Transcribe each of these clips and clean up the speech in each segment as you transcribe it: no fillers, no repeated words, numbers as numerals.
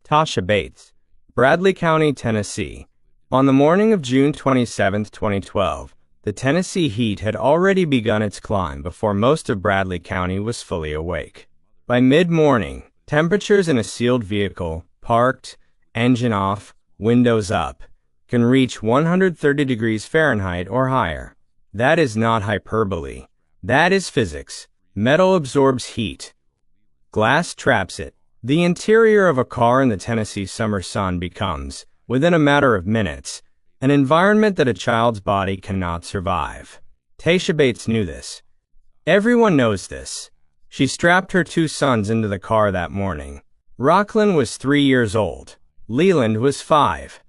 Tasha Bates, Bradley County, Tennessee. On the morning of June 27, 2012, the Tennessee heat had already begun its climb before most of Bradley County was fully awake. By mid-morning, temperatures in a sealed vehicle, parked, engine off, windows up, can reach 130 degrees Fahrenheit or higher. That is not hyperbole. That is physics. Metal absorbs heat. Glass traps it. The interior of a car in the Tennessee summer sun becomes, within a matter of minutes, an environment that a child's body cannot survive. Tasha Bates knew this. Everyone knows this. She strapped her 2 sons into the car that morning. Rocklin was 3 years old. Leland was 5.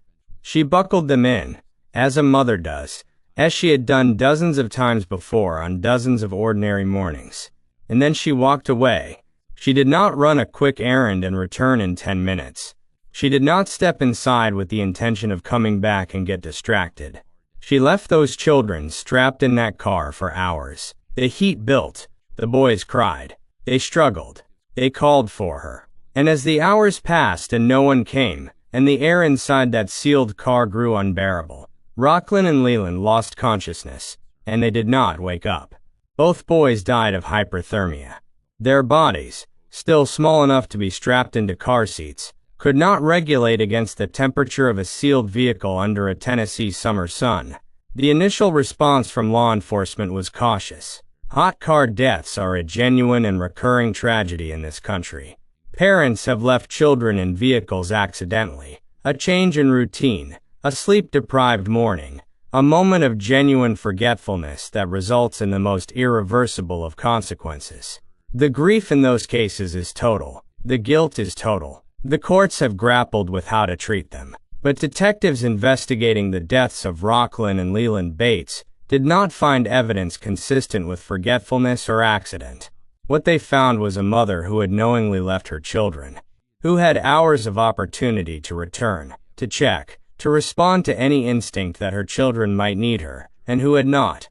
She buckled them in, as a mother does, as she had done dozens of times before on dozens of ordinary mornings. And then she walked away. She did not run a quick errand and return in 10 minutes. She did not step inside with the intention of coming back and get distracted. She left those children strapped in that car for hours. The heat built. The boys cried. They struggled. They called for her. And as the hours passed and no one came, and the air inside that sealed car grew unbearable, Rocklin and Leland lost consciousness, and they did not wake up. Both boys died of hyperthermia. Their bodies, still small enough to be strapped into car seats, could not regulate against the temperature of a sealed vehicle under a Tennessee summer sun. The initial response from law enforcement was cautious. Hot car deaths are a genuine and recurring tragedy in this country. Parents have left children in vehicles accidentally. A change in routine, a sleep-deprived morning, a moment of genuine forgetfulness that results in the most irreversible of consequences. The grief in those cases is total. The guilt is total. The courts have grappled with how to treat them. But detectives investigating the deaths of Rocklin and Leland Bates did not find evidence consistent with forgetfulness or accident. What they found was a mother who had knowingly left her children, who had hours of opportunity to return, to check, to respond to any instinct that her children might need her, and who had not.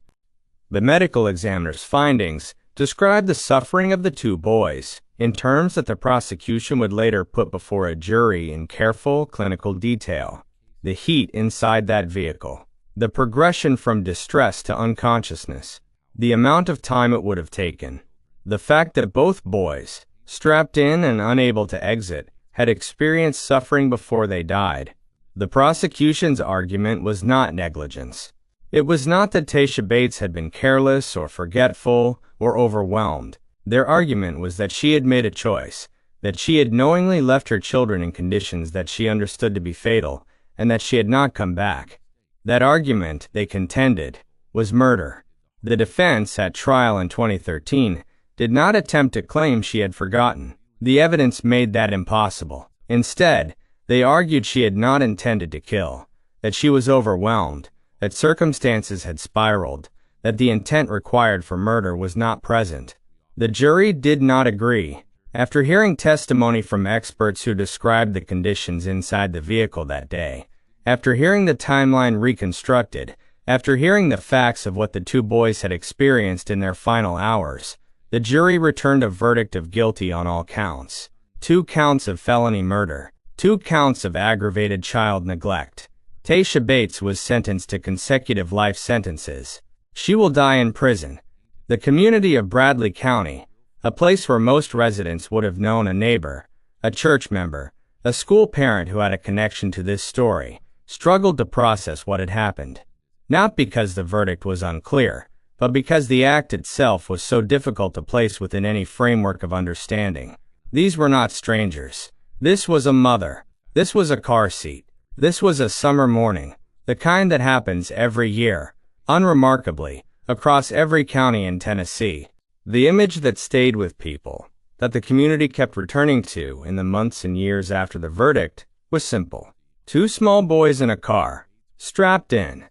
The medical examiner's findings described the suffering of the 2 boys in terms that the prosecution would later put before a jury in careful clinical detail. The heat inside that vehicle, the progression from distress to unconsciousness, the amount of time it would have taken, the fact that both boys, strapped in and unable to exit, had experienced suffering before they died. The prosecution's argument was not negligence. It was not that Tasha Bates had been careless or forgetful or overwhelmed. Their argument was that she had made a choice, that she had knowingly left her children in conditions that she understood to be fatal, and that she had not come back. That argument, they contended, was murder. The defense, at trial in 2013, did not attempt to claim she had forgotten. The evidence made that impossible. Instead, they argued she had not intended to kill, that she was overwhelmed, that circumstances had spiraled, that the intent required for murder was not present. The jury did not agree. After hearing testimony from experts who described the conditions inside the vehicle that day, after hearing the timeline reconstructed, after hearing the facts of what the 2 boys had experienced in their final hours, the jury returned a verdict of guilty on all counts. 2 counts of felony murder, 2 counts of aggravated child neglect. Tasha Bates was sentenced to consecutive life sentences. She will die in prison. The community of Bradley County, a place where most residents would have known a neighbor, a church member, a school parent who had a connection to this story, struggled to process what had happened. Not because the verdict was unclear, but because the act itself was so difficult to place within any framework of understanding. These were not strangers. This was a mother. This was a car seat. This was a summer morning, the kind that happens every year, unremarkably, across every county in Tennessee. The image that stayed with people, that the community kept returning to in the months and years after the verdict, was simple. 2 small boys in a car, strapped in,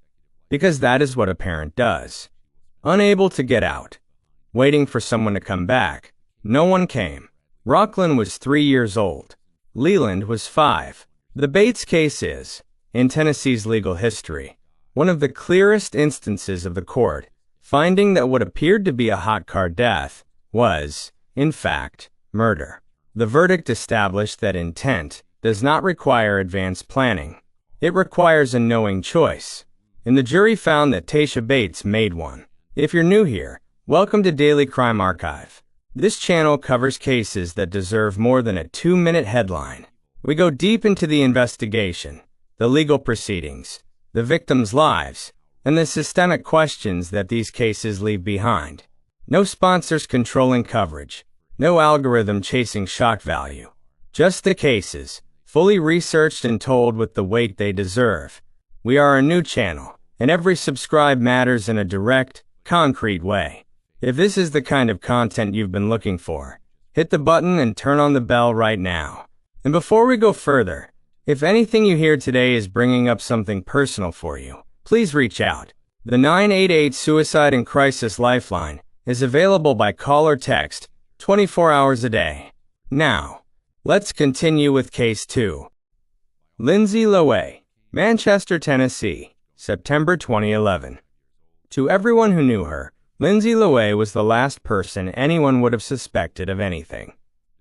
because that is what a parent does. Unable to get out, waiting for someone to come back. No one came. Rocklin was 3 years old. Leland was 5. The Bates case is, in Tennessee's legal history, one of the clearest instances of the court finding that what appeared to be a hot car death was, in fact, murder. The verdict established that intent, does not require advanced planning. It requires a knowing choice. And the jury found that Tasha Bates made one. If you're new here, welcome to Daily Crime Archive. This channel covers cases that deserve more than a 2-minute headline. We go deep into the investigation, the legal proceedings, the victims' lives, and the systemic questions that these cases leave behind. No sponsors controlling coverage. No algorithm chasing shock value. Just the cases, fully researched and told with the weight they deserve. We are a new channel, and every subscribe matters in a direct, concrete way. If this is the kind of content you've been looking for, hit the button and turn on the bell right now. And before we go further, if anything you hear today is bringing up something personal for you, please reach out. The 988 Suicide and Crisis Lifeline is available by call or text 24 hours a day. Now, let's continue with Case 2. Lindsay Lowe, Manchester, Tennessee, September 2011. To everyone who knew her, Lindsay Lowe was the last person anyone would have suspected of anything.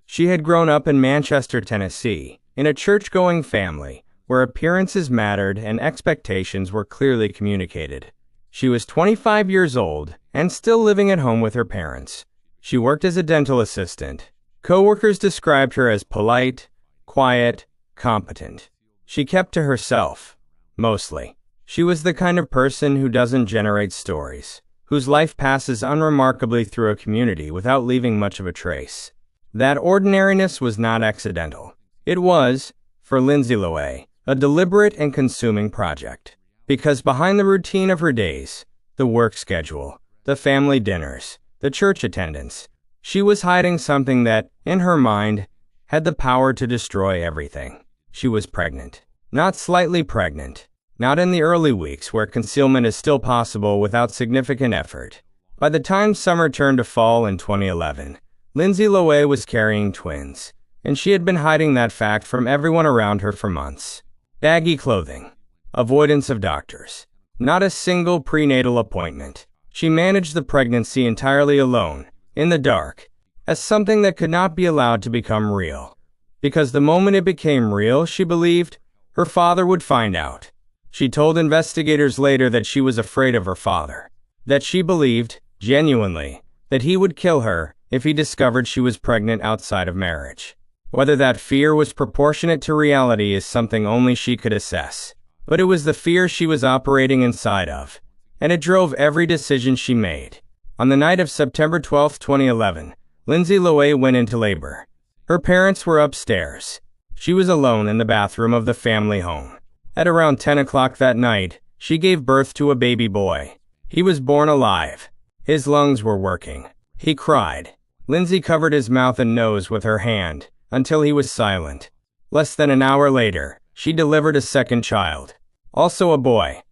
She had grown up in Manchester, Tennessee, in a church-going family where appearances mattered and expectations were clearly communicated. She was 25 years old and still living at home with her parents. She worked as a dental assistant. Co-workers described her as polite, quiet, competent. She kept to herself, mostly. She was the kind of person who doesn't generate stories, whose life passes unremarkably through a community without leaving much of a trace. That ordinariness was not accidental. It was, for Lindsay Lowe, a deliberate and consuming project. Because behind the routine of her days, the work schedule, the family dinners, the church attendance, she was hiding something that, in her mind, had the power to destroy everything. She was pregnant. Not slightly pregnant. Not in the early weeks where concealment is still possible without significant effort. By the time summer turned to fall in 2011, Lindsay Lowe was carrying twins, and she had been hiding that fact from everyone around her for months. Baggy clothing. Avoidance of doctors. Not a single prenatal appointment. She managed the pregnancy entirely alone, in the dark, as something that could not be allowed to become real. Because the moment it became real, she believed, her father would find out. She told investigators later that she was afraid of her father. That she believed, genuinely, that he would kill her if he discovered she was pregnant outside of marriage. Whether that fear was proportionate to reality is something only she could assess. But it was the fear she was operating inside of, and it drove every decision she made. On the night of September 12, 2011, Lindsay Lowe went into labor. Her parents were upstairs. She was alone in the bathroom of the family home. At around 10 o'clock that night, she gave birth to a baby boy. He was born alive. His lungs were working. He cried. Lindsay covered his mouth and nose with her hand until he was silent. Less than an hour later, she delivered a second child. Also a boy.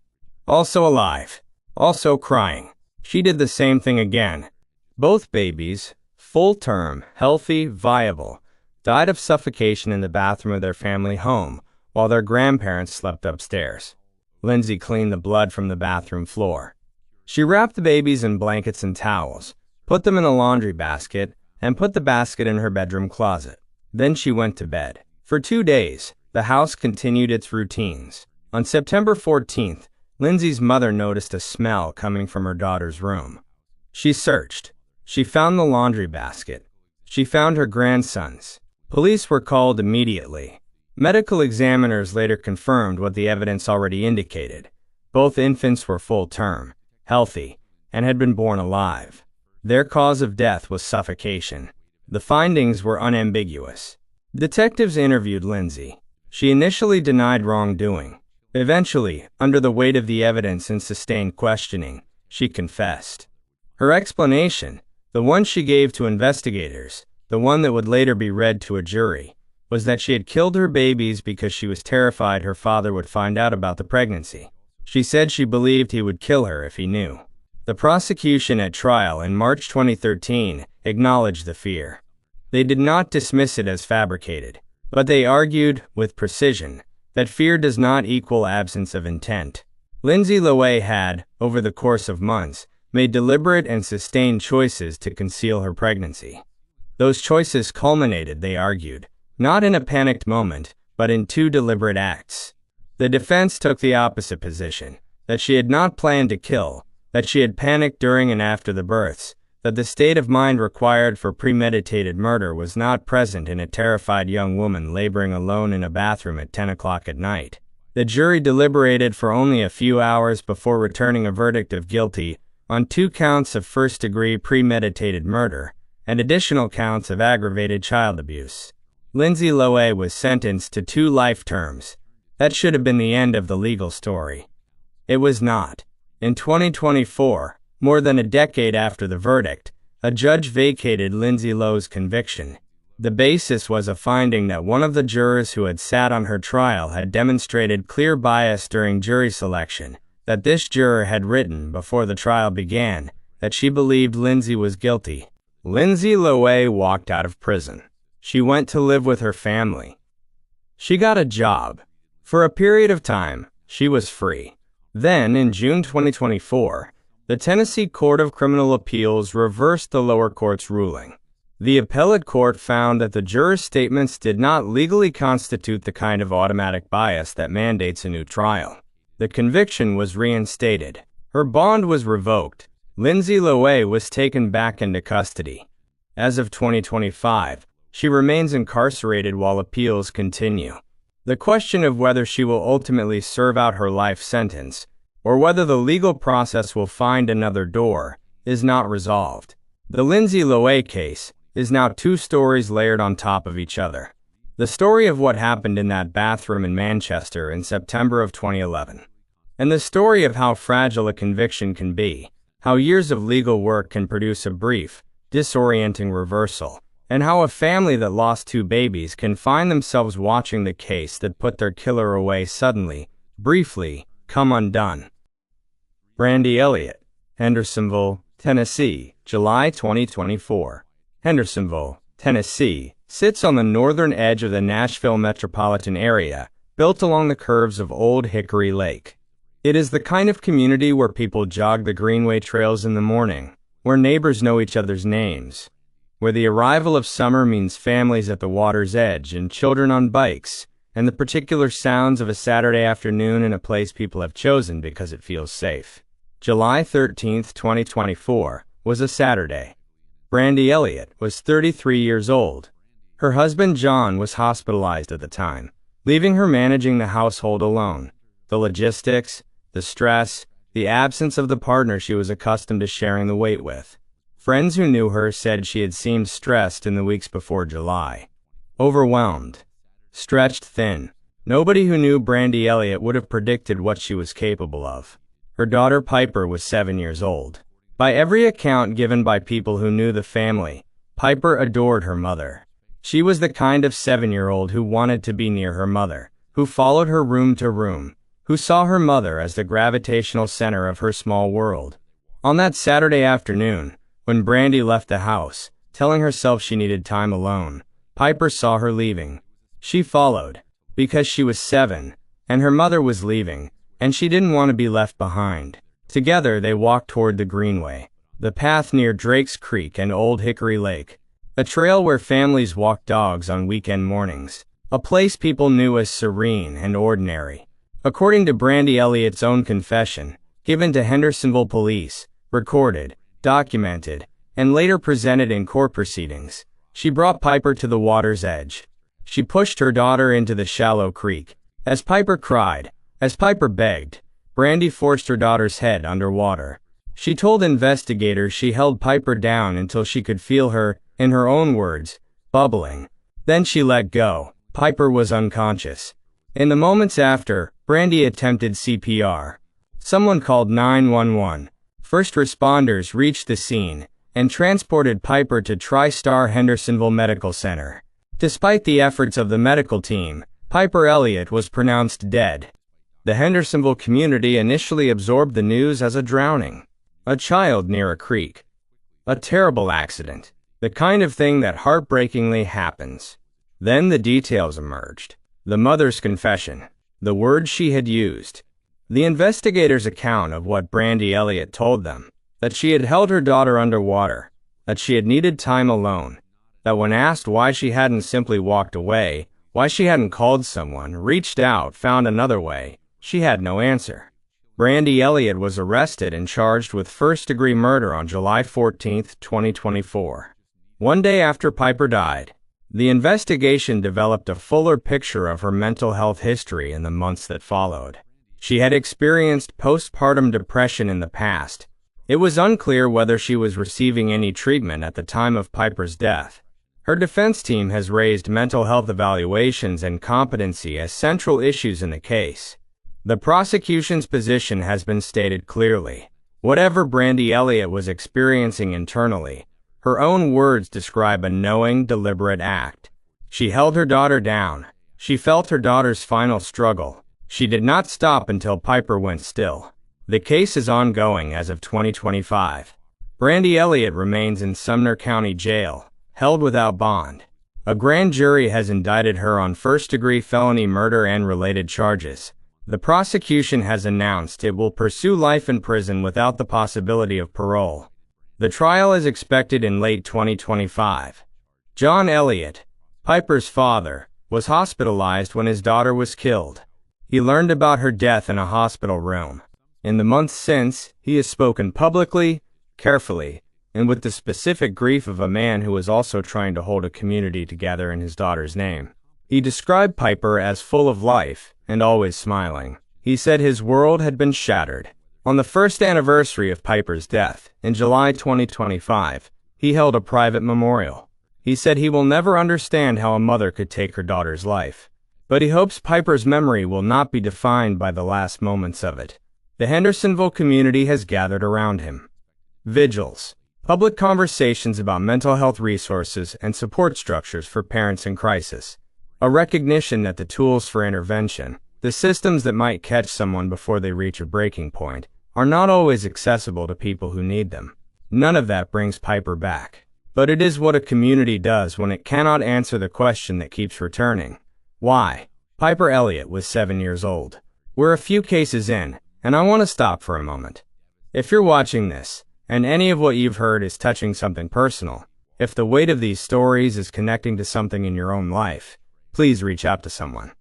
Also alive. Also crying. She did the same thing again. Both babies, full-term, healthy, viable, died of suffocation in the bathroom of their family home while their grandparents slept upstairs. Lindsay cleaned the blood from the bathroom floor. She wrapped the babies in blankets and towels, put them in a laundry basket, and put the basket in her bedroom closet. Then she went to bed. For 2 days, the house continued its routines. On September 14th, Lindsay's mother noticed a smell coming from her daughter's room. She searched. She found the laundry basket. She found her grandson's. Police were called immediately. Medical examiners later confirmed what the evidence already indicated. Both infants were full-term, healthy, and had been born alive. Their cause of death was suffocation. The findings were unambiguous. Detectives interviewed Lindsay. She initially denied wrongdoing. Eventually, under the weight of the evidence and sustained questioning, she confessed. Her explanation, the one she gave to investigators, the one that would later be read to a jury, was that she had killed her babies because she was terrified her father would find out about the pregnancy. She said she believed he would kill her if he knew. The prosecution at trial in March 2013 acknowledged the fear. They did not dismiss it as fabricated, but they argued, with precision, that fear does not equal absence of intent. Lindsay Lowe had, over the course of months, made deliberate and sustained choices to conceal her pregnancy. Those choices culminated, they argued, not in a panicked moment, but in 2 deliberate acts. The defense took the opposite position, that she had not planned to kill, that she had panicked during and after the births, that the state of mind required for premeditated murder was not present in a terrified young woman laboring alone in a bathroom at 10 o'clock at night. The jury deliberated for only a few hours before returning a verdict of guilty on 2 counts of first-degree premeditated murder and additional counts of aggravated child abuse. Lindsay Lowe was sentenced to 2 life terms. That should have been the end of the legal story. It was not. In 2024, more than a decade after the verdict, a judge vacated Lindsay Lowe's conviction. The basis was a finding that one of the jurors who had sat on her trial had demonstrated clear bias during jury selection, that this juror had written before the trial began that she believed Lindsay was guilty. Lindsay Lowe walked out of prison. She went to live with her family. She got a job. For a period of time, she was free. Then, in June 2024, the Tennessee Court of Criminal Appeals reversed the lower court's ruling. The appellate court found that the jurors' statements did not legally constitute the kind of automatic bias that mandates a new trial. The conviction was reinstated. Her bond was revoked. Lindsay Lowe was taken back into custody. As of 2025, she remains incarcerated while appeals continue. The question of whether she will ultimately serve out her life sentence, or whether the legal process will find another door, is not resolved. The Lindsay Lowe case is now 2 stories layered on top of each other. The story of what happened in that bathroom in Manchester in September of 2011. And the story of how fragile a conviction can be, how years of legal work can produce a brief, disorienting reversal, and how a family that lost 2 babies can find themselves watching the case that put their killer away suddenly, briefly, come undone. Brandy Elliott, Hendersonville, Tennessee, July 2024. Hendersonville, Tennessee, sits on the northern edge of the Nashville metropolitan area, built along the curves of Old Hickory Lake. It is the kind of community where people jog the greenway trails in the morning, where neighbors know each other's names, where the arrival of summer means families at the water's edge and children on bikes, and the particular sounds of a Saturday afternoon in a place people have chosen because it feels safe. July 13, 2024, was a Saturday. Brandy Elliott was 33 years old. Her husband John was hospitalized at the time, leaving her managing the household alone. The logistics, the stress, the absence of the partner she was accustomed to sharing the weight with. Friends who knew her said she had seemed stressed in the weeks before July. Overwhelmed. Stretched thin. Nobody who knew Brandy Elliott would have predicted what she was capable of. Her daughter Piper was 7 years old. By every account given by people who knew the family, Piper adored her mother. She was the kind of 7-year-old who wanted to be near her mother, who followed her room to room, who saw her mother as the gravitational center of her small world. On that Saturday afternoon, when Brandy left the house, telling herself she needed time alone, Piper saw her leaving. She followed, because she was 7, and her mother was leaving, and she didn't want to be left behind. Together they walked toward the Greenway, the path near Drake's Creek and Old Hickory Lake, a trail where families walked dogs on weekend mornings, a place people knew as serene and ordinary. According to Brandy Elliott's own confession, given to Hendersonville police, recorded, documented, and later presented in court proceedings, she brought Piper to the water's edge. She pushed her daughter into the shallow creek. As Piper cried, as Piper begged, Brandy forced her daughter's head underwater. She told investigators she held Piper down until she could feel her, in her own words, bubbling. Then she let go. Piper was unconscious. In the moments after, Brandy attempted CPR. Someone called 911. First responders reached the scene and transported Piper to TriStar Hendersonville Medical Center. Despite the efforts of the medical team, Piper Elliott was pronounced dead. The Hendersonville community initially absorbed the news as a drowning, a child near a creek, a terrible accident, the kind of thing that heartbreakingly happens. Then the details emerged. The mother's confession, the words she had used, the investigators' account of what Brandy Elliott told them, that she had held her daughter underwater, that she had needed time alone, that when asked why she hadn't simply walked away Why she hadn't called someone, reached out, found another way, she had no answer. Brandy Elliott was arrested and charged with first-degree murder on July 14, 2024. One day after Piper died, the investigation developed a fuller picture of her mental health history in the months that followed. She had experienced postpartum depression in the past. It was unclear whether she was receiving any treatment at the time of Piper's death. Her defense team has raised mental health evaluations and competency as central issues in the case. The prosecution's position has been stated clearly. Whatever Brandy Elliott was experiencing internally, her own words describe a knowing, deliberate act. She held her daughter down. She felt her daughter's final struggle. She did not stop until Piper went still. The case is ongoing as of 2025. Brandy Elliott remains in Sumner County Jail, held without bond. A grand jury has indicted her on first-degree felony murder and related charges. The prosecution has announced it will pursue life in prison without the possibility of parole. The trial is expected in late 2025. John Elliott, Piper's father, was hospitalized when his daughter was killed. He learned about her death in a hospital room. In the months since, he has spoken publicly, carefully, and with the specific grief of a man who was also trying to hold a community together in his daughter's name. He described Piper as full of life and always smiling. He said his world had been shattered. On the first anniversary of Piper's death, in July 2025, he held a private memorial. He said he will never understand how a mother could take her daughter's life, but he hopes Piper's memory will not be defined by the last moments of it. The Hendersonville community has gathered around him. Vigils, public conversations about mental health resources and support structures for parents in crisis. A recognition that the tools for intervention, the systems that might catch someone before they reach a breaking point, are not always accessible to people who need them. None of that brings Piper back. But it is what a community does when it cannot answer the question that keeps returning. Why? Piper Elliott was 7 years old. We're a few cases in, and I want to stop for a moment. If you're watching this, and any of what you've heard is touching something personal, if the weight of these stories is connecting to something in your own life, please reach out to someone.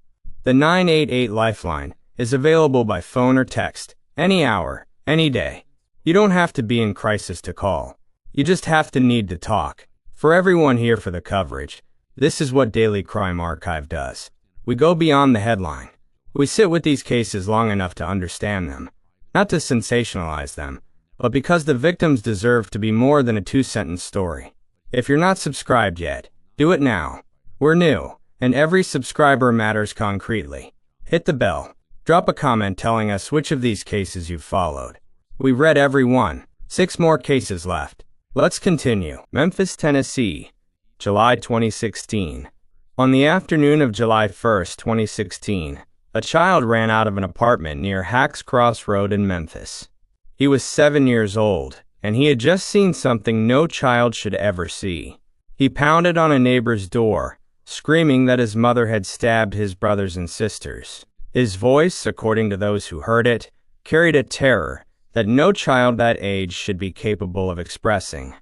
The 988 Lifeline is available by phone or text, any hour, any day. You don't have to be in crisis to call. You just have to need to talk. For everyone here for the coverage, this is what Daily Crime Archive does. We go beyond the headline. We sit with these cases long enough to understand them, not to sensationalize them, but because the victims deserve to be more than a two-sentence story. If you're not subscribed yet, do it now. We're new, and every subscriber matters concretely. Hit the bell. Drop a comment telling us which of these cases you've followed. We read every one. 6 more cases left. Let's continue. Memphis, Tennessee, July 2016. On the afternoon of July 1, 2016, a child ran out of an apartment near Hacks Cross Road in Memphis. He was 7 years old, and he had just seen something no child should ever see. He pounded on a neighbor's door, screaming that his mother had stabbed his brothers and sisters. His voice, according to those who heard it, carried a terror that no child that age should be capable of expressing.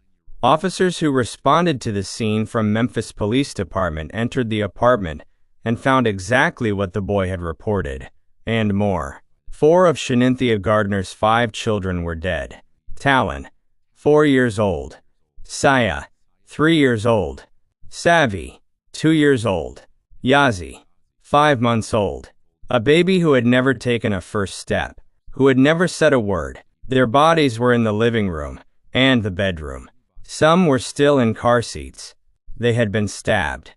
Officers who responded to the scene from Memphis Police Department entered the apartment and found exactly what the boy had reported, and more. 4 of Sheninthia Gardner's 5 children were dead. Talon, 4 years old. Saya, 3 years old. Savvy, 2 years old. Yazi, 5 months old. A baby who had never taken a first step, who had never said a word. Their bodies were in the living room and the bedroom. Some were still in car seats. They had been stabbed.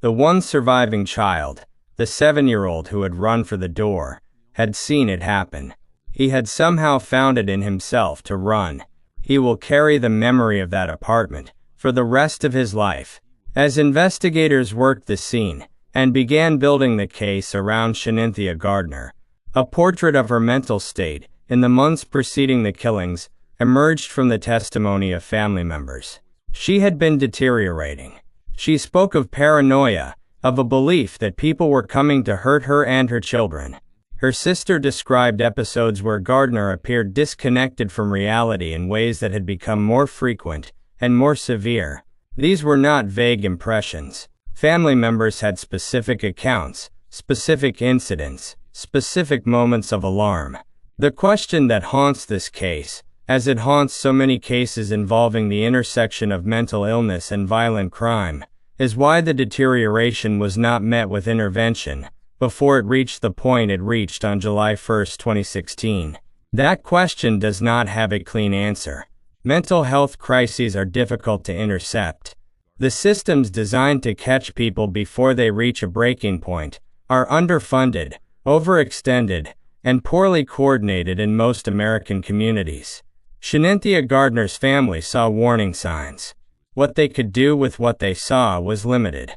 The one surviving child, the 7-year-old who had run for the door, had seen it happen. He had somehow found it in himself to run. He will carry the memory of that apartment for the rest of his life. As investigators worked the scene and began building the case around Sheninthia Gardner, a portrait of her mental state in the months preceding the killings emerged from the testimony of family members. She had been deteriorating. She spoke of paranoia, of a belief that people were coming to hurt her and her children. Her sister described episodes where Gardner appeared disconnected from reality in ways that had become more frequent and more severe. These were not vague impressions. Family members had specific accounts, specific incidents, specific moments of alarm. The question that haunts this case, as it haunts so many cases involving the intersection of mental illness and violent crime, is why the deterioration was not met with intervention before it reached the point it reached on July 1, 2016. That question does not have a clean answer. Mental health crises are difficult to intercept. The systems designed to catch people before they reach a breaking point are underfunded, overextended, and poorly coordinated in most American communities. Sheninthia Gardner's family saw warning signs. What they could do with what they saw was limited.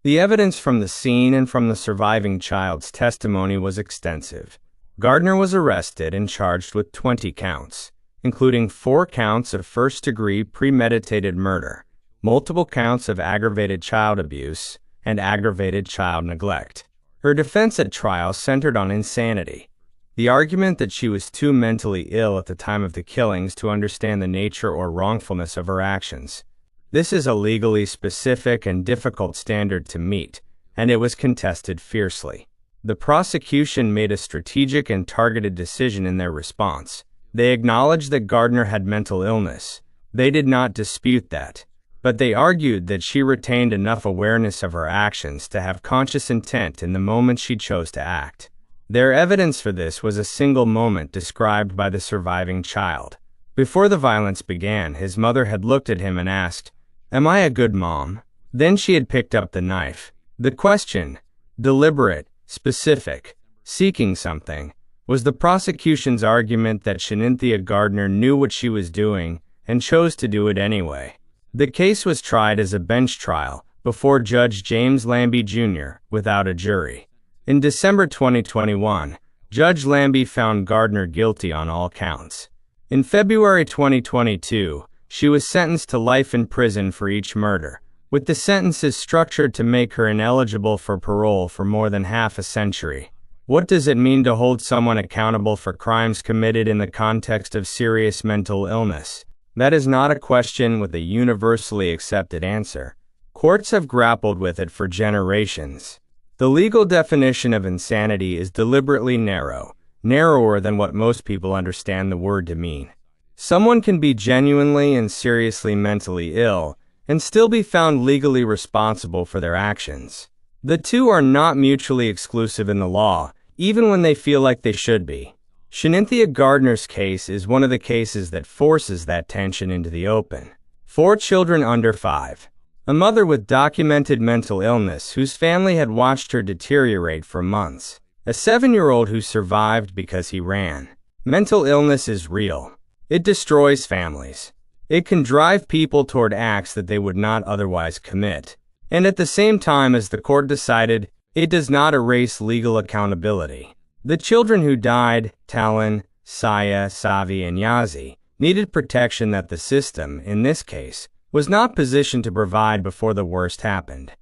The evidence from the scene and from the surviving child's testimony was extensive. Gardner was arrested and charged with 20 counts, including 4 counts of first-degree premeditated murder, multiple counts of aggravated child abuse, and aggravated child neglect. Her defense at trial centered on insanity, the argument that she was too mentally ill at the time of the killings to understand the nature or wrongfulness of her actions. This is a legally specific and difficult standard to meet, and it was contested fiercely. The prosecution made a strategic and targeted decision in their response. They acknowledged that Gardner had mental illness. They did not dispute that, but they argued that she retained enough awareness of her actions to have conscious intent in the moment she chose to act. Their evidence for this was a single moment described by the surviving child. Before the violence began, his mother had looked at him and asked, "Am I a good mom?" Then she had picked up the knife. The question, deliberate, specific, seeking something, was the prosecution's argument that Sheninthia Gardner knew what she was doing and chose to do it anyway. The case was tried as a bench trial before Judge James Lambie Jr. without a jury. In December 2021, Judge Lambie found Gardner guilty on all counts. In February 2022, she was sentenced to life in prison for each murder, with the sentences structured to make her ineligible for parole for more than half a century. What does it mean to hold someone accountable for crimes committed in the context of serious mental illness? That is not a question with a universally accepted answer. Courts have grappled with it for generations. The legal definition of insanity is deliberately narrow, narrower than what most people understand the word to mean. Someone can be genuinely and seriously mentally ill and still be found legally responsible for their actions. The two are not mutually exclusive in the law, even when they feel like they should be. Sheninthia Gardner's case is one of the cases that forces that tension into the open. 4 children under 5. A mother with documented mental illness whose family had watched her deteriorate for months. A 7-year-old who survived because he ran. Mental illness is real. It destroys families. It can drive people toward acts that they would not otherwise commit. And at the same time as the court decided, it does not erase legal accountability. The children who died, Talon, Saya, Savi, and Yazi, needed protection that the system, in this case, was not positioned to provide before the worst happened.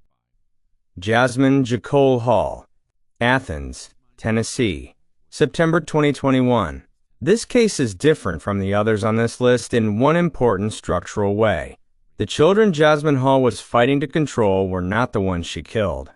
Jasmine Jacole Hall, Athens, Tennessee, September 2021. This case is different from the others on this list in one important structural way. The children Jasmine Hall was fighting to control were not the ones she killed.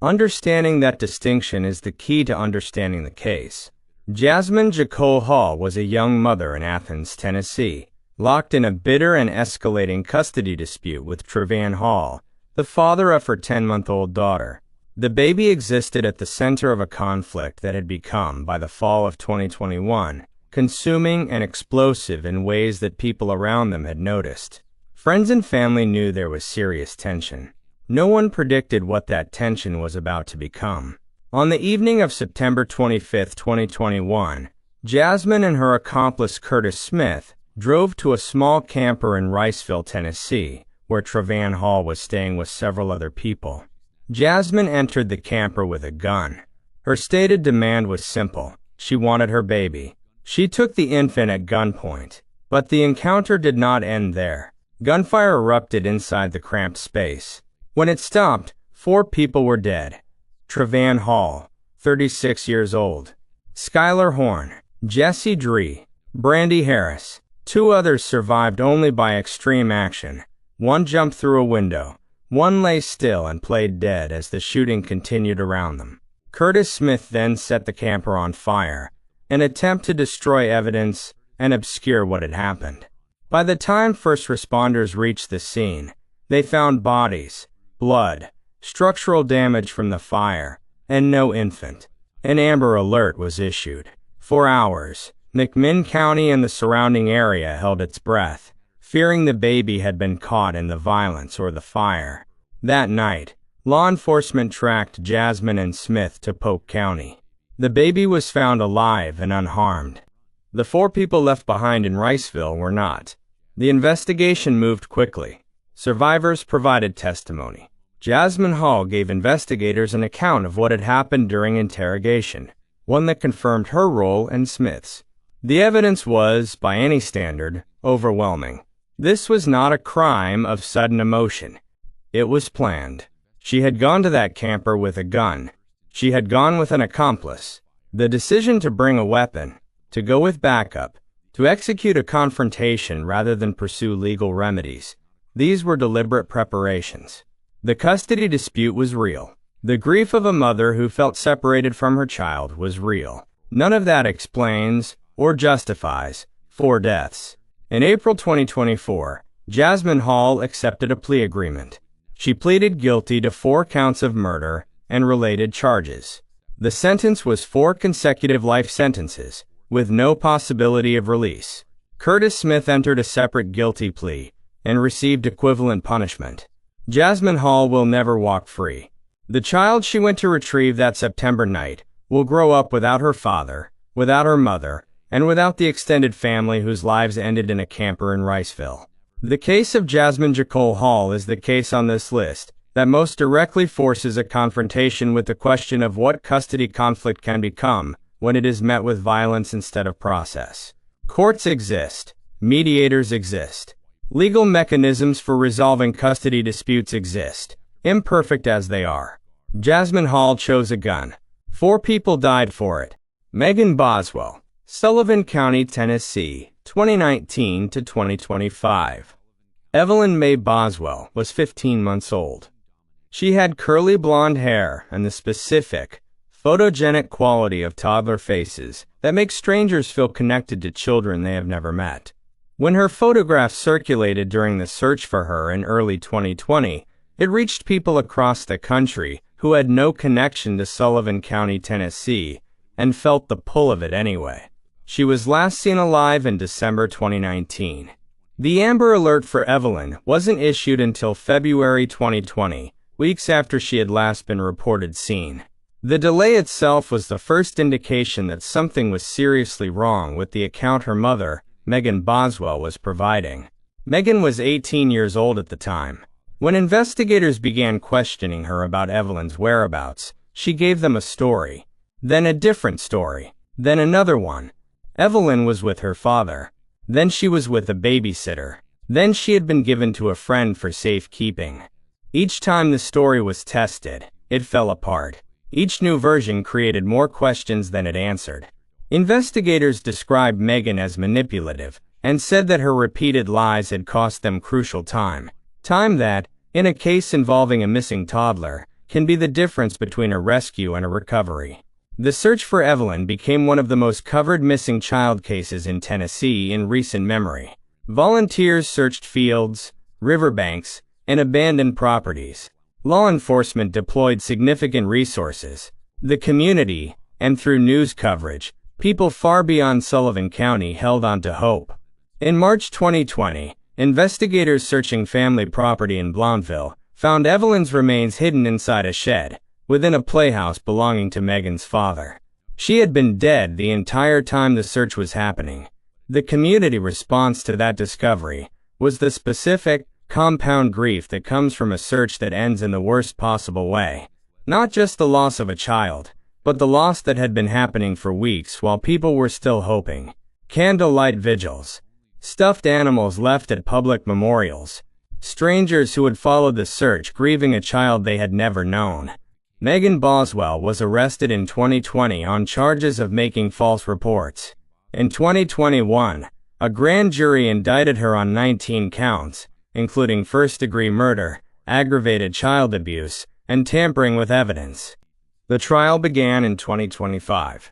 Understanding that distinction is the key to understanding the case. Jasmine Jacole Hall was a young mother in Athens, Tennessee, locked in a bitter and escalating custody dispute with Trevan Hall, the father of her 10-month-old daughter. The baby existed at the center of a conflict that had become, by the fall of 2021, consuming and explosive in ways that people around them had noticed. Friends and family knew there was serious tension. No one predicted what that tension was about to become. On the evening of September 25, 2021, Jasmine and her accomplice Curtis Smith drove to a small camper in Riceville, Tennessee, where Trevan Hall was staying with several other people. Jasmine entered the camper with a gun. Her stated demand was simple. She wanted her baby. She took the infant at gunpoint. But the encounter did not end there. Gunfire erupted inside the cramped space. When it stopped, 4 people were dead. Trevan Hall, 36 years old. Skylar Horn, Jesse Dree, Brandy Harris. 2 others survived only by extreme action. One jumped through a window. One lay still and played dead as the shooting continued around them. Curtis Smith then set the camper on fire, an attempt to destroy evidence and obscure what had happened. By the time first responders reached the scene, they found bodies, blood, structural damage from the fire, and no infant. An Amber Alert was issued. For hours, McMinn County and the surrounding area held its breath, fearing the baby had been caught in the violence or the fire. That night, law enforcement tracked Jasmine and Smith to Polk County. The baby was found alive and unharmed. The 4 people left behind in Riceville were not. The investigation moved quickly. Survivors provided testimony. Jasmine Hall gave investigators an account of what had happened during interrogation, one that confirmed her role and Smith's. The evidence was, by any standard, overwhelming. This was not a crime of sudden emotion. It was planned. She had gone to that camper with a gun. She had gone with an accomplice. The decision to bring a weapon, to go with backup, to execute a confrontation rather than pursue legal remedies, these were deliberate preparations. The custody dispute was real. The grief of a mother who felt separated from her child was real. None of that explains or justifies 4 deaths. In April 2024, Jasmine Hall accepted a plea agreement. She pleaded guilty to 4 counts of murder and related charges. The sentence was 4 consecutive life sentences, with no possibility of release. Curtis Smith entered a separate guilty plea and received equivalent punishment. Jasmine Hall will never walk free. The child she went to retrieve that September night will grow up without her father, without her mother, and without the extended family whose lives ended in a camper in Riceville. The case of Jasmine Jacole Hall is the case on this list that most directly forces a confrontation with the question of what custody conflict can become when it is met with violence instead of process. Courts exist. Mediators exist. Legal mechanisms for resolving custody disputes exist, imperfect as they are. Jasmine Hall chose a gun. 4 people died for it. Megan Boswell, Sullivan County, Tennessee, 2019 to 2025. Evelyn Mae Boswell was 15 months old. She had curly blonde hair and the specific, photogenic quality of toddler faces that make strangers feel connected to children they have never met. When her photograph circulated during the search for her in early 2020, it reached people across the country who had no connection to Sullivan County, Tennessee, and felt the pull of it anyway. She was last seen alive in December 2019. The Amber Alert for Evelyn wasn't issued until February 2020, weeks after she had last been reported seen. The delay itself was the first indication that something was seriously wrong with the account her mother, Megan Boswell, was providing. Megan was 18 years old at the time. When investigators began questioning her about Evelyn's whereabouts, she gave them a story, then a different story, then another one. Evelyn was with her father. Then she was with a babysitter. Then she had been given to a friend for safekeeping. Each time the story was tested, it fell apart. Each new version created more questions than it answered. Investigators described Megan as manipulative and said that her repeated lies had cost them crucial time. Time that, in a case involving a missing toddler, can be the difference between a rescue and a recovery. The search for Evelyn became one of the most covered missing child cases in Tennessee in recent memory. Volunteers searched fields, riverbanks, and abandoned properties. Law enforcement deployed significant resources. The community, and through news coverage, people far beyond Sullivan County held on to hope. In March 2020, investigators searching family property in Blondville found Evelyn's remains hidden inside a shed, within a playhouse belonging to Megan's father. She had been dead the entire time the search was happening. The community response to that discovery was the specific, compound grief that comes from a search that ends in the worst possible way. Not just the loss of a child, but the loss that had been happening for weeks while people were still hoping. Candlelight vigils. Stuffed animals left at public memorials. Strangers who had followed the search grieving a child they had never known. Megan Boswell was arrested in 2020 on charges of making false reports. In 2021, a grand jury indicted her on 19 counts, including first-degree murder, aggravated child abuse, and tampering with evidence. The trial began in 2025.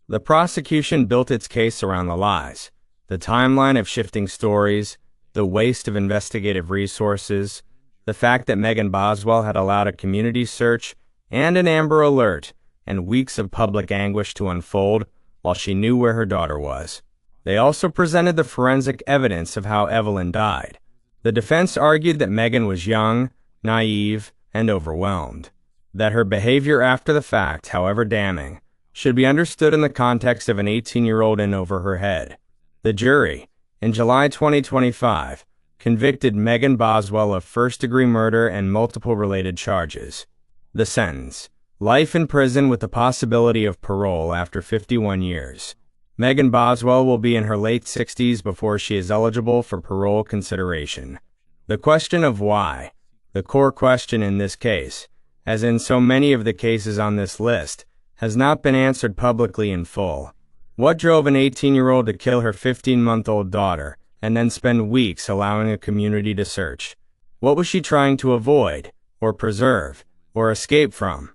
The prosecution built its case around the lies, the timeline of shifting stories, the waste of investigative resources, the fact that Megan Boswell had allowed a community search and an Amber Alert and weeks of public anguish to unfold while she knew where her daughter was. They also presented the forensic evidence of how Evelyn died. The defense argued that Megan was young, naive, and overwhelmed, that her behavior after the fact, however damning, should be understood in the context of an 18-year-old in over her head. The jury, in July 2025, convicted Megan Boswell of first-degree murder and multiple related charges. The sentence: life in prison with the possibility of parole after 51 years. Megan Boswell will be in her late 60s before she is eligible for parole consideration. The question of why, the core question in this case, as in so many of the cases on this list, has not been answered publicly in full. What drove an 18-year-old to kill her 15-month-old daughter and then spend weeks allowing a community to search? What was she trying to avoid, or preserve, or escape from?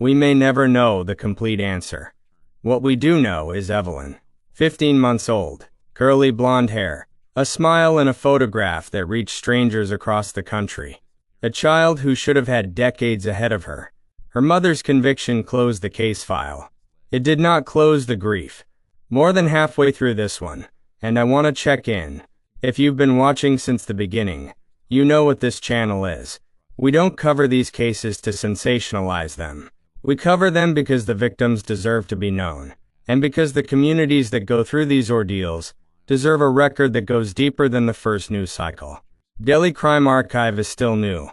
We may never know the complete answer. What we do know is Evelyn, 15 months old, curly blonde hair, a smile in a photograph that reached strangers across the country. A child who should have had decades ahead of her. Her mother's conviction closed the case file. It did not close the grief. More than halfway through this one, and I want to check in. If you've been watching since the beginning, you know what this channel is. We don't cover these cases to sensationalize them. We cover them because the victims deserve to be known, and because the communities that go through these ordeals deserve a record that goes deeper than the first news cycle. Daily Crime Archive is still new.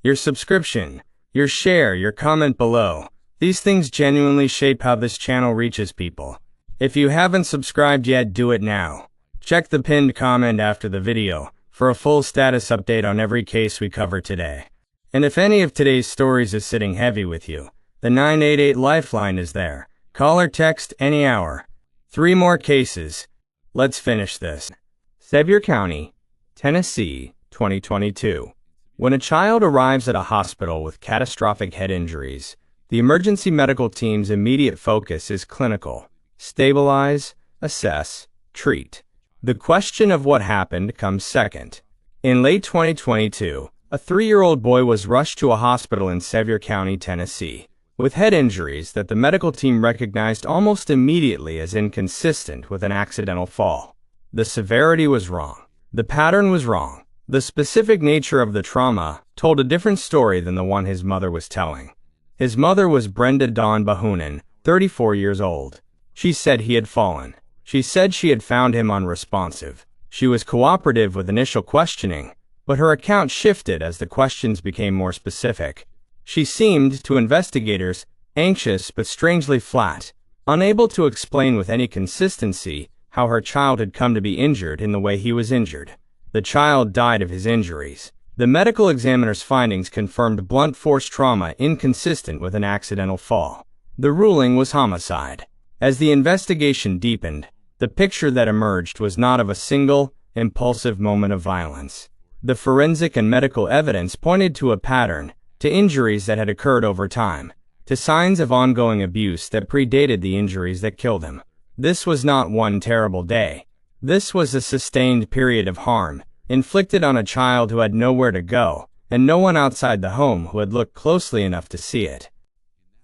Your subscription, your share, your comment below, these things genuinely shape how this channel reaches people. If you haven't subscribed yet, do it now. Check the pinned comment after the video for a full status update on every case we cover today. And if any of today's stories is sitting heavy with you, the 988 Lifeline is there. Call or text any hour. 3 more cases. Let's finish this. Sevier County, Tennessee, 2022. When a child arrives at a hospital with catastrophic head injuries, the emergency medical team's immediate focus is clinical. Stabilize, assess, treat. The question of what happened comes second. In late 2022, a 3-year-old boy was rushed to a hospital in Sevier County, Tennessee, with head injuries that the medical team recognized almost immediately as inconsistent with an accidental fall. The severity was wrong. The pattern was wrong. The specific nature of the trauma told a different story than the one his mother was telling. His mother was Brenda Behounin, 34 years old. She said he had fallen. She said she had found him unresponsive. She was cooperative with initial questioning, but her account shifted as the questions became more specific. She seemed, to investigators, anxious but strangely flat, unable to explain with any consistency how her child had come to be injured in the way he was injured. The child died of his injuries. The medical examiner's findings confirmed blunt force trauma inconsistent with an accidental fall. The ruling was homicide. As the investigation deepened, the picture that emerged was not of a single, impulsive moment of violence. The forensic and medical evidence pointed to a pattern, to injuries that had occurred over time, to signs of ongoing abuse that predated the injuries that killed him. This was not one terrible day. This was a sustained period of harm, inflicted on a child who had nowhere to go, and no one outside the home who had looked closely enough to see it.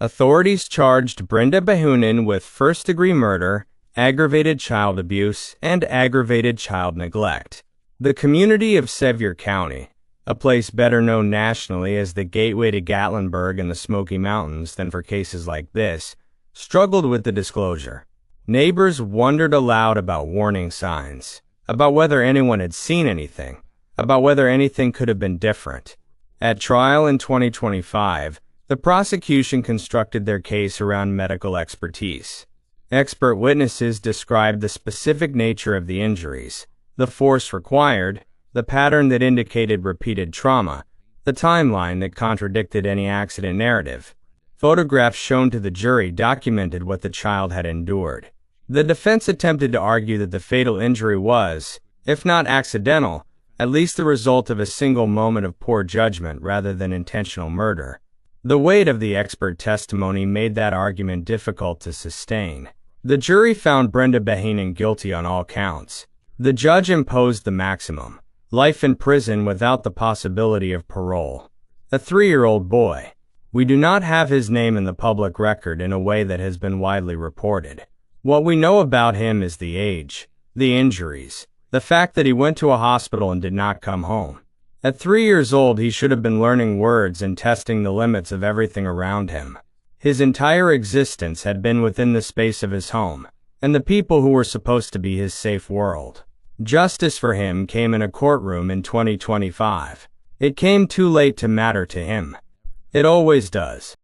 Authorities charged Brenda Behounin with first-degree murder, aggravated child abuse, and aggravated child neglect. The community of Sevier County, a place better known nationally as the gateway to Gatlinburg and the Smoky Mountains than for cases like this, struggled with the disclosure. Neighbors wondered aloud about warning signs, about whether anyone had seen anything, about whether anything could have been different. At trial in 2025, the prosecution constructed their case around medical expertise. Expert witnesses described the specific nature of the injuries, the force required, the pattern that indicated repeated trauma, the timeline that contradicted any accident narrative. Photographs shown to the jury documented what the child had endured. The defense attempted to argue that the fatal injury was, if not accidental, at least the result of a single moment of poor judgment rather than intentional murder. The weight of the expert testimony made that argument difficult to sustain. The jury found Brenda Behounin guilty on all counts. The judge imposed the maximum, life in prison without the possibility of parole. A 3-year-old boy. We do not have his name in the public record in a way that has been widely reported. What we know about him is the age, the injuries, the fact that he went to a hospital and did not come home. At 3 years old, he should have been learning words and testing the limits of everything around him. His entire existence had been within the space of his home, and the people who were supposed to be his safe world. Justice for him came in a courtroom in 2025. It came too late to matter to him. It always does.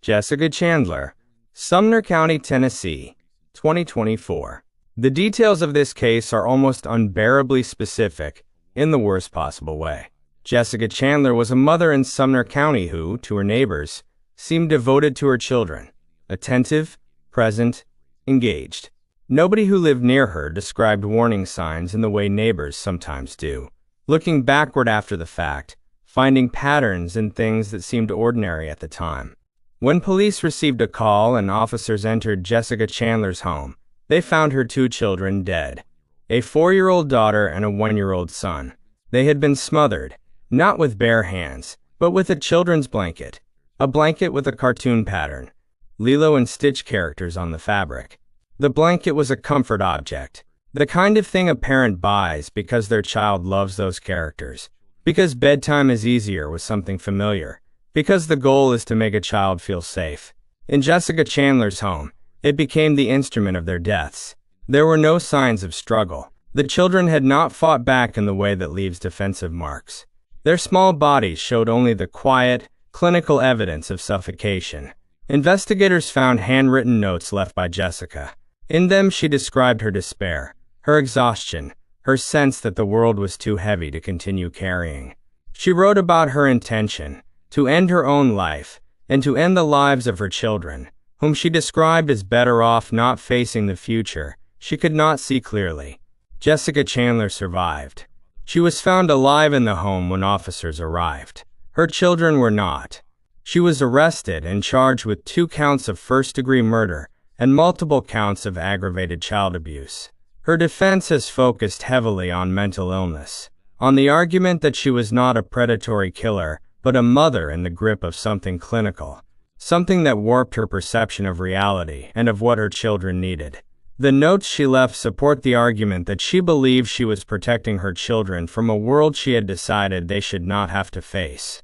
Jessica Chandler, Sumner County, Tennessee, 2024. The details of this case are almost unbearably specific, in the worst possible way. Jessica Chandler was a mother in Sumner County who, to her neighbors, seemed devoted to her children, attentive, present, engaged. Nobody who lived near her described warning signs in the way neighbors sometimes do, looking backward after the fact, finding patterns in things that seemed ordinary at the time. When police received a call and officers entered Jessica Chandler's home, they found her 2 children dead, a 4-year-old daughter and a 1-year-old son. They had been smothered, not with bare hands, but with a children's blanket, a blanket with a cartoon pattern, Lilo and Stitch characters on the fabric. The blanket was a comfort object, the kind of thing a parent buys because their child loves those characters, because bedtime is easier with something familiar, because the goal is to make a child feel safe. In Jessica Chandler's home, it became the instrument of their deaths. There were no signs of struggle. The children had not fought back in the way that leaves defensive marks. Their small bodies showed only the quiet, clinical evidence of suffocation. Investigators found handwritten notes left by Jessica. In them she described her despair, her exhaustion, her sense that the world was too heavy to continue carrying. She wrote about her intention, to end her own life, and to end the lives of her children, whom she described as better off not facing the future she could not see clearly. Jessica Chandler survived. She was found alive in the home when officers arrived. Her children were not. She was arrested and charged with 2 counts of first-degree murder and multiple counts of aggravated child abuse. Her defense has focused heavily on mental illness, on the argument that she was not a predatory killer, but a mother in the grip of something clinical, something that warped her perception of reality and of what her children needed. The notes she left support the argument that she believed she was protecting her children from a world she had decided they should not have to face.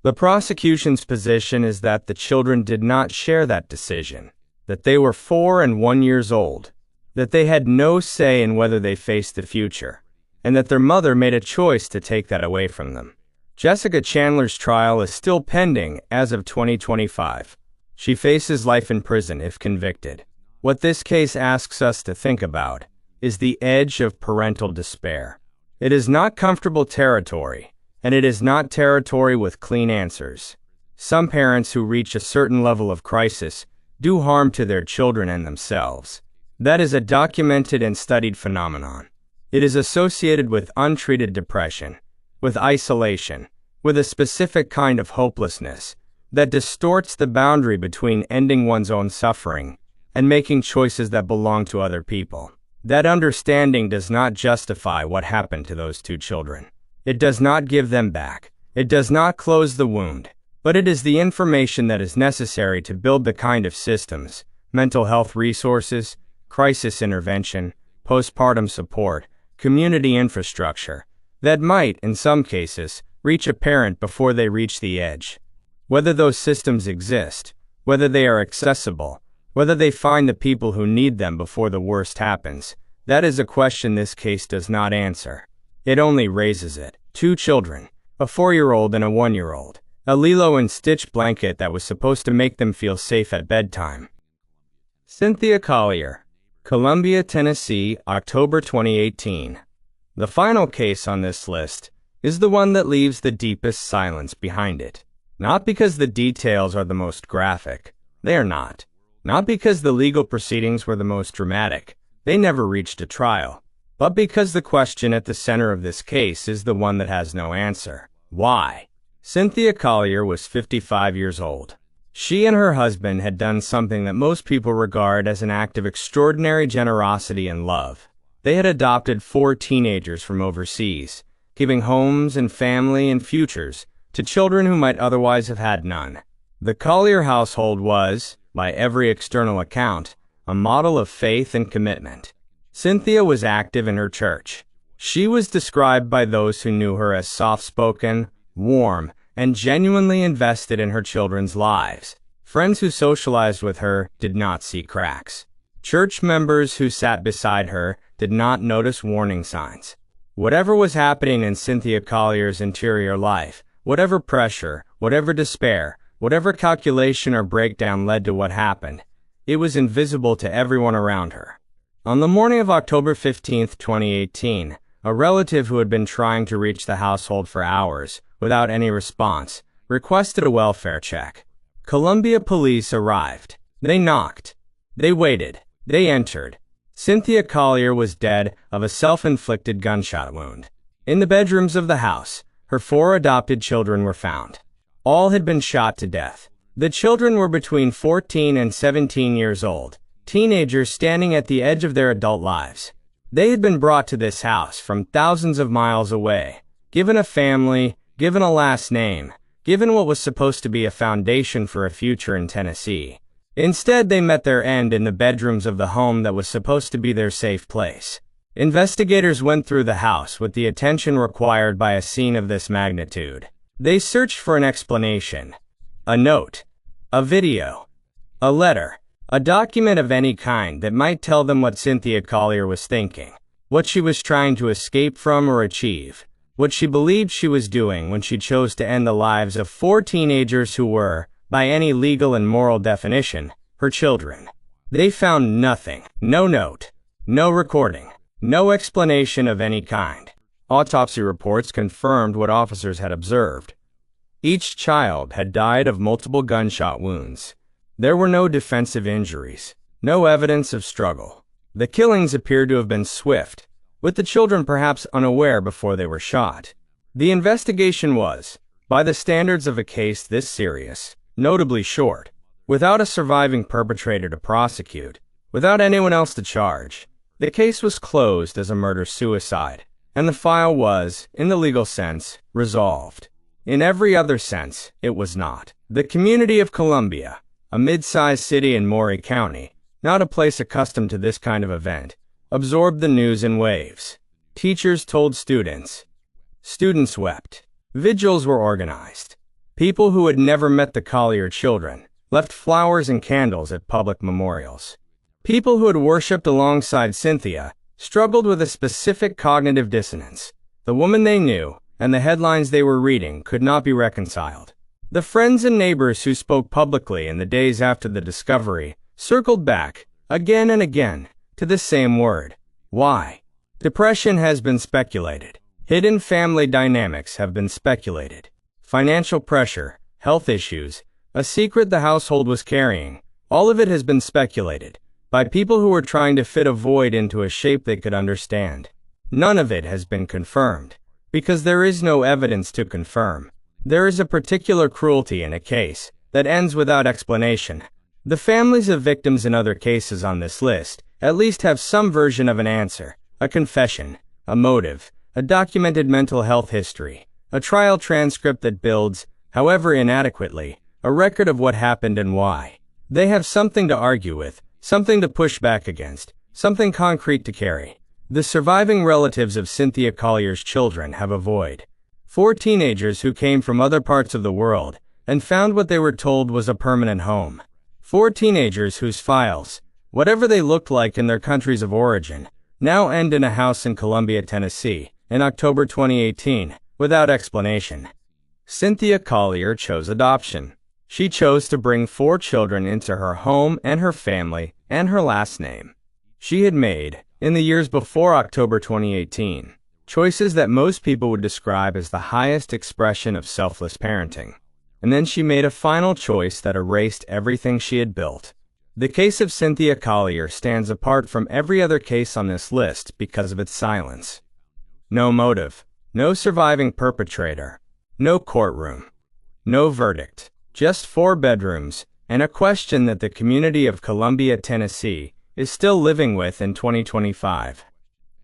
The prosecution's position is that the children did not share that decision, that they were 4 and 1 years old, that they had no say in whether they faced the future, and that their mother made a choice to take that away from them. Jessica Chandler's trial is still pending as of 2025. She faces life in prison if convicted. What this case asks us to think about is the edge of parental despair. It is not comfortable territory, and it is not territory with clean answers. Some parents who reach a certain level of crisis do harm to their children and themselves. That is a documented and studied phenomenon. It is associated with untreated depression, with isolation, with a specific kind of hopelessness that distorts the boundary between ending one's own suffering and making choices that belong to other people. That understanding does not justify what happened to those 2 children. It does not give them back. It does not close the wound, but it is the information that is necessary to build the kind of systems, mental health resources, crisis intervention, postpartum support, community infrastructure, that might, in some cases, reach a parent before they reach the edge. Whether those systems exist, whether they are accessible, whether they find the people who need them before the worst happens, that is a question this case does not answer. It only raises it. 2 children, a 4-year-old and a 1-year-old, a Lilo and Stitch blanket that was supposed to make them feel safe at bedtime. Cynthia Collier, Columbia, Tennessee, October 2018. The final case on this list is the one that leaves the deepest silence behind it. Not because the details are the most graphic. They are not. Not because the legal proceedings were the most dramatic. They never reached a trial. but because the question at the center of this case is the one that has no answer. Why? Cynthia Collier was 55 years old. She and her husband had done something that most people regard as an act of extraordinary generosity and love. They had adopted 4 teenagers from overseas, giving homes and family and futures to children who might otherwise have had none. The Collier household was, by every external account, a model of faith and commitment. Cynthia was active in her church. She was described by those who knew her as soft-spoken, warm, and genuinely invested in her children's lives. Friends who socialized with her did not see cracks. Church members who sat beside her did not notice warning signs. Whatever was happening in Cynthia Collier's interior life, whatever pressure, whatever despair, whatever calculation or breakdown led to what happened, it was invisible to everyone around her. On the morning of October 15, 2018, a relative who had been trying to reach the household for hours, without any response, requested a welfare check. Columbia police arrived. They knocked. They waited. They entered. Cynthia Collier was dead of a self-inflicted gunshot wound. In the bedrooms of the house, her 4 adopted children were found. All had been shot to death. The children were between 14 and 17 years old, teenagers standing at the edge of their adult lives. They had been brought to this house from thousands of miles away, given a family, given a last name, given what was supposed to be a foundation for a future in Tennessee. Instead, they met their end in the bedrooms of the home that was supposed to be their safe place. Investigators went through the house with the attention required by a scene of this magnitude. They searched for an explanation, a note, a video, a letter, a document of any kind that might tell them what Cynthia Collier was thinking, what she was trying to escape from or achieve, what she believed she was doing when she chose to end the lives of 4 teenagers who were, by any legal and moral definition, her children. They found nothing, no note, no recording, no explanation of any kind. Autopsy reports confirmed what officers had observed. Each child had died of multiple gunshot wounds. There were no defensive injuries, no evidence of struggle. The killings appeared to have been swift, with the children perhaps unaware before they were shot. The investigation was, by the standards of a case this serious, notably short. Without a surviving perpetrator to prosecute, without anyone else to charge, the case was closed as a murder-suicide, and the file was, in the legal sense, resolved. In every other sense, it was not. The community of Columbia, a mid-sized city in Maury County, not a place accustomed to this kind of event, absorbed the news in waves. Teachers told students. Students wept. Vigils were organized. People who had never met the Collier children left flowers and candles at public memorials. People who had worshipped alongside Cynthia struggled with a specific cognitive dissonance. The woman they knew and the headlines they were reading could not be reconciled. The friends and neighbors who spoke publicly in the days after the discovery circled back, again and again, to the same word. Why? Depression has been speculated. Hidden family dynamics have been speculated. Financial pressure, health issues, a secret the household was carrying, all of it has been speculated, by people who were trying to fit a void into a shape they could understand. None of it has been confirmed, because there is no evidence to confirm. There is a particular cruelty in a case that ends without explanation. The families of victims in other cases on this list at least have some version of an answer, a confession, a motive, a documented mental health history, a trial transcript that builds, however inadequately, a record of what happened and why. They have something to argue with, something to push back against, something concrete to carry. The surviving relatives of Cynthia Collier's children have a void. 4 teenagers who came from other parts of the world and found what they were told was a permanent home. 4 teenagers whose files, whatever they looked like in their countries of origin, now end in a house in Columbia, Tennessee, in October 2018, without explanation. Cynthia Collier chose adoption. She chose to bring 4 children into her home and her family and her last name. She had made, in the years before October 2018, choices that most people would describe as the highest expression of selfless parenting. And then she made a final choice that erased everything she had built. The case of Cynthia Collier stands apart from every other case on this list because of its silence. No motive, no surviving perpetrator, no courtroom, no verdict, just 4 bedrooms, and a question that the community of Columbia, Tennessee, is still living with in 2025.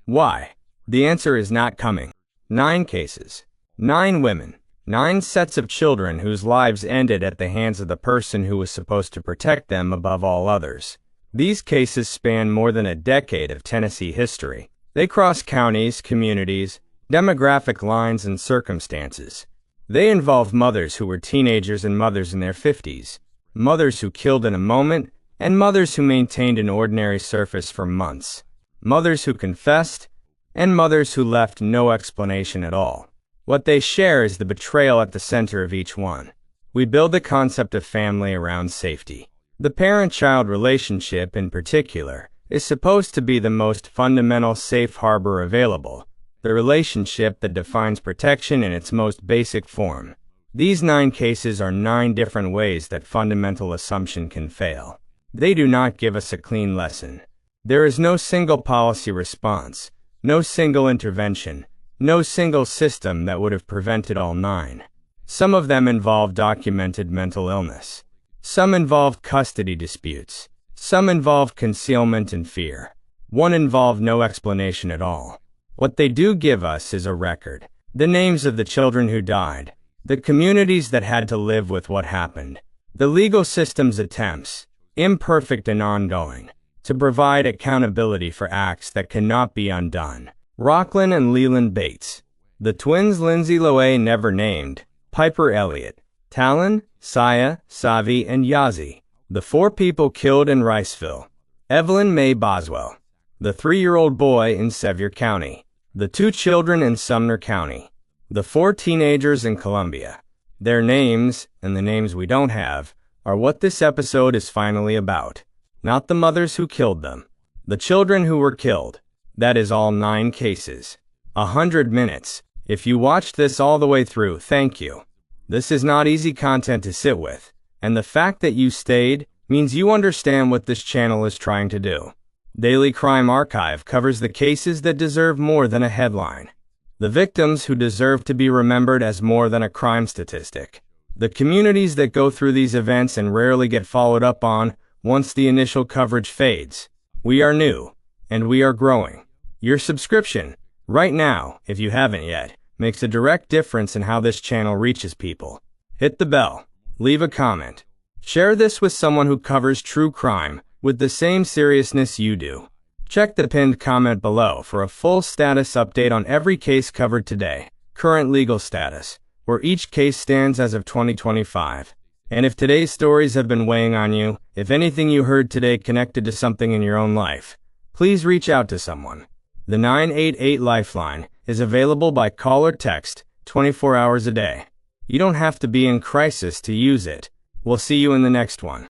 Why? The answer is not coming. 9 cases, 9 women, 9 sets of children whose lives ended at the hands of the person who was supposed to protect them above all others. These cases span more than a decade of Tennessee history. They cross counties, communities, demographic lines, and circumstances. They involve mothers who were teenagers and mothers in their 50s, mothers who killed in a moment, and mothers who maintained an ordinary surface for months, mothers who confessed, and mothers who left no explanation at all. What they share is the betrayal at the center of each one. We build the concept of family around safety. The parent-child relationship, in particular, is supposed to be the most fundamental safe harbor available, the relationship that defines protection in its most basic form. These 9 cases are 9 different ways that fundamental assumption can fail. They do not give us a clean lesson. There is no single policy response, no single intervention, no single system that would have prevented all 9. Some of them involve documented mental illness. Some involved custody disputes. Some involved concealment and fear. One involved no explanation at all. What they do give us is a record. The names of the children who died. The communities that had to live with what happened. The legal system's attempts, imperfect and ongoing, to provide accountability for acts that cannot be undone. Rocklin and Leland Bates. The twins Lindsay never named, Piper Elliott, Talon, Saya, Savi, and Yazi. The 4 people killed in Riceville. Evelyn Mae Boswell. The 3-year-old boy in Sevier County. The 2 children in Sumner County. The 4 teenagers in Columbia. Their names, and the names we don't have, are what this episode is finally about. Not the mothers who killed them. The children who were killed. That is all 9 cases. 100 minutes. If you watched this all the way through, thank you. This is not easy content to sit with, and the fact that you stayed means you understand what this channel is trying to do. Daily Crime Archive covers the cases that deserve more than a headline. The victims who deserve to be remembered as more than a crime statistic. The communities that go through these events and rarely get followed up on once the initial coverage fades. We are new, and we are growing. Your subscription, right now, if you haven't yet, makes a direct difference in how this channel reaches people. Hit the bell, leave a comment, share this with someone who covers true crime with the same seriousness you do. Check the pinned comment below for a full status update on every case covered today, current legal status, where each case stands as of 2025. And if today's stories have been weighing on you, if anything you heard today connected to something in your own life, please reach out to someone. The 988 Lifeline is available by call or text 24 hours a day. You don't have to be in crisis to use it. We'll see you in the next one.